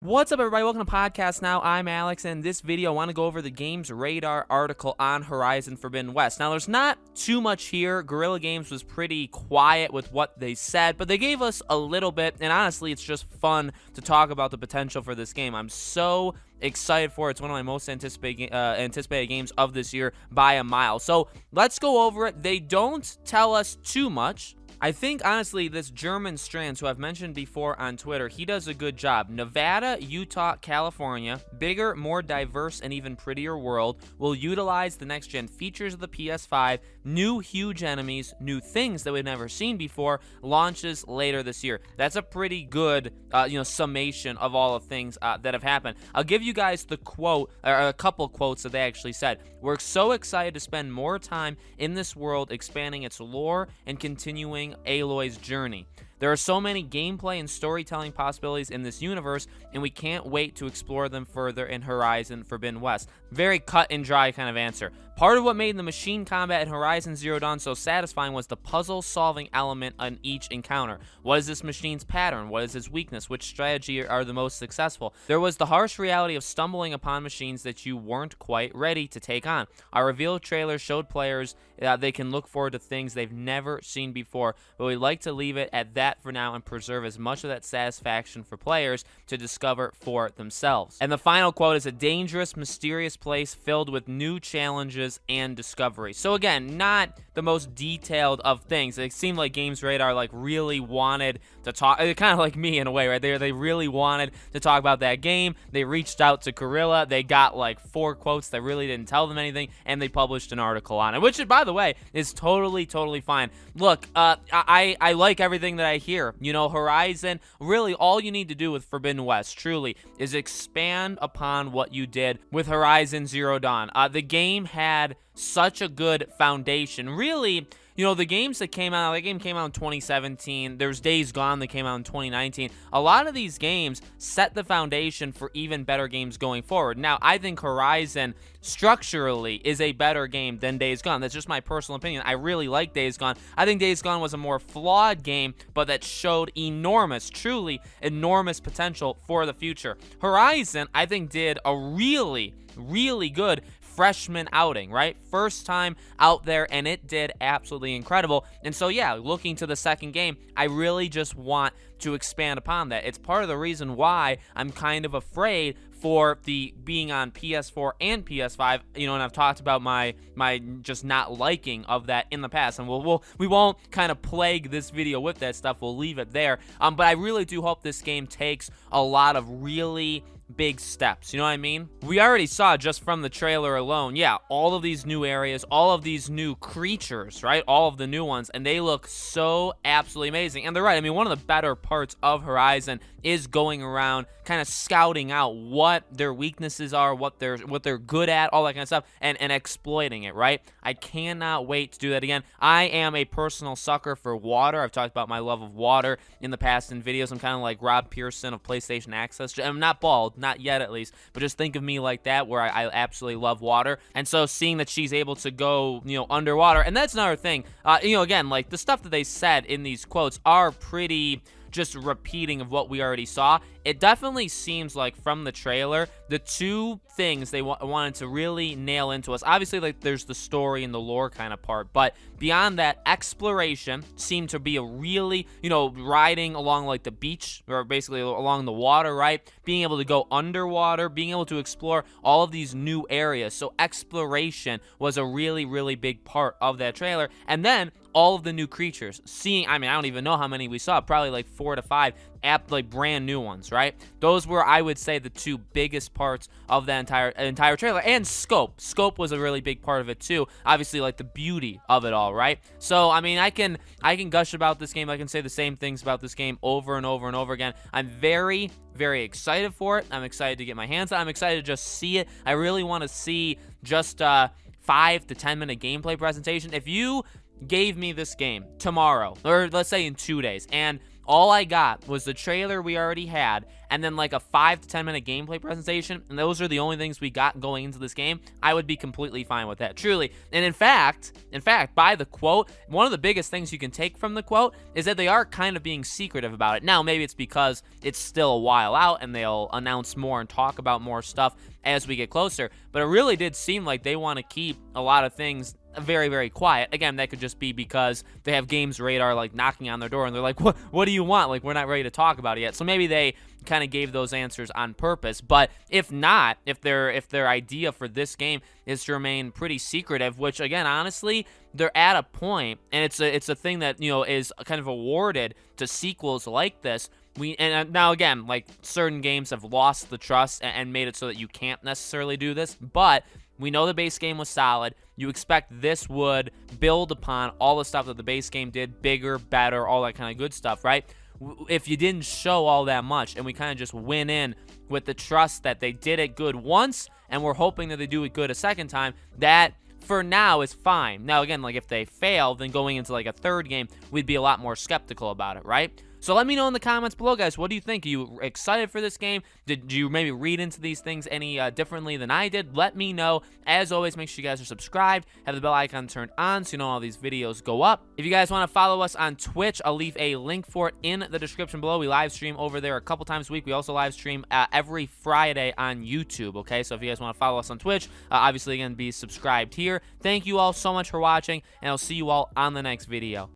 What's up, everybody? Welcome to Podcast Now. I'm Alex, and in this video, I want to go over the Games Radar article on Horizon Forbidden West. Now, there's not too much here. Guerrilla Games was pretty quiet with what they said, but they gave us a little bit, and honestly, it's just fun to talk about the potential for this game. I'm so excited for it. It's one of my most anticipated games of this year by a mile. So let's go over it. They don't tell us too much. I think, honestly, this German Strands, who I've mentioned before on Twitter, he does a good job. Nevada, Utah, California, bigger, more diverse, and even prettier world, will utilize the next-gen features of the PS5, new huge enemies, new things that we've never seen before, launches later this year. That's a pretty good, summation of all of things that have happened. I'll give you guys the quote, or a couple quotes that they actually said. We're so excited to spend more time in this world, expanding its lore and continuing Aloy's journey. There are so many gameplay and storytelling possibilities in this universe, and we can't wait to explore them further in Horizon Forbidden West. Very cut and dry kind of answer. Part of what made the machine combat in Horizon Zero Dawn so satisfying was the puzzle-solving element on each encounter. What is this machine's pattern? What is its weakness? Which strategy are the most successful? There was the harsh reality of stumbling upon machines that you weren't quite ready to take on. Our reveal trailer showed players they can look forward to things they've never seen before, but we'd like to leave it at that for now and preserve as much of that satisfaction for players to discover for themselves. And the final quote is a dangerous, mysterious place filled with new challenges and discovery. So again, not the most detailed of things. It seemed like Games Radar really wanted to talk, kind of like me in a way, right? They really wanted to talk about that game. They reached out to Guerrilla. They got 4 quotes that really didn't tell them anything, and they published an article on it, which, by the way, is totally fine. Look, I like everything that I hear. Horizon, really all you need to do with Forbidden West, truly, is expand upon what you did with Horizon Zero Dawn. The game had such a good foundation. Really, the games that came out, that game came out in 2017. There's Days Gone that came out in 2019. A lot of these games set the foundation for even better games going forward. Now, I think Horizon structurally is a better game than Days Gone. That's just my personal opinion. I really like Days Gone. I think Days Gone was a more flawed game, but that showed truly enormous potential for the future. Horizon, I think, did a really good freshman outing, right? First time out there, and it did absolutely incredible. And so, yeah, looking to the second game, I really just want to expand upon that. It's part of the reason why I'm kind of afraid for the being on PS4 and PS5, and I've talked about my just not liking of that in the past, and we won't kind of plague this video with that stuff. We'll leave it there. But I really do hope this game takes a lot of really big steps. You know what I mean? We already saw just from the trailer alone, yeah, all of these new areas, all of these new creatures, right? All of the new ones, and they look so absolutely amazing. And they're right. I mean, one of the better parts of Horizon is going around kind of scouting out what their weaknesses are, what they're good at, all that kind of stuff, and exploiting it, right? I cannot wait to do that again. I am a personal sucker for water. I've talked about my love of water in the past in videos. I'm kind of like Rob Pearson of PlayStation Access. I'm not bald, not yet at least, but just think of me like that, where I absolutely love water. And so seeing that she's able to go, underwater, and that's another thing, again, the stuff that they said in these quotes are pretty just repeating of what we already saw. It definitely seems like from the trailer, the two things they wanted to really nail into us, obviously, there's the story and the lore kind of part, but beyond that, exploration seemed to be a really, riding along the beach, or basically along the water, right? Being able to go underwater, being able to explore all of these new areas. So exploration was a really big part of that trailer. And then all of the new creatures, I don't even know how many we saw, probably 4 to 5 brand new ones, right? Those were, I would say, the two biggest parts of the entire trailer. And scope was a really big part of it too, obviously, the beauty of it all, right? So I mean, I can gush about this game. I can say the same things about this game over and over again. I'm very excited for it. I'm excited to get my hands on it. I'm excited to just see it. I really want to see just 5 to 10 minute gameplay presentation. If you gave me this game tomorrow, or let's say in 2 days, and all I got was the trailer we already had, and then like a 5 to 10 minute gameplay presentation, and those are the only things we got going into this game, I would be completely fine with that, truly. And in fact, by the quote, one of the biggest things you can take from the quote is that they are kind of being secretive about it. Now, maybe it's because it's still a while out and they'll announce more and talk about more stuff as we get closer, but it really did seem like they want to keep a lot of things very, very quiet. Again, that could just be because they have Games Radar like knocking on their door and they're like, what do you want? Like, we're not ready to talk about it yet. So maybe they kind of gave those answers on purpose. But if not, if their idea for this game is to remain pretty secretive, which again, honestly, they're at a point, and it's a thing that, you know, is kind of awarded to sequels like this. And now again, like, certain games have lost the trust and made it so that you can't necessarily do this, but we know the base game was solid. You expect this would build upon all the stuff that the base game did, bigger, better, all that kind of good stuff, right? If you didn't show all that much and we kind of just went in with the trust that they did it good once and we're hoping that they do it good a second time, that for now is fine. Now again, like, if they fail, then going into like a third game, we'd be a lot more skeptical about it, right? So let me know in the comments below, guys. What do you think? Are you excited for this game? Did you maybe read into these things any differently than I did? Let me know. As always, make sure you guys are subscribed. Have the bell icon turned on so you know all these videos go up. If you guys want to follow us on Twitch, I'll leave a link for it in the description below. We live stream over there a couple times a week. We also live stream every Friday on YouTube, okay? So if you guys want to follow us on Twitch, obviously, again, be subscribed here. Thank you all so much for watching, and I'll see you all on the next video.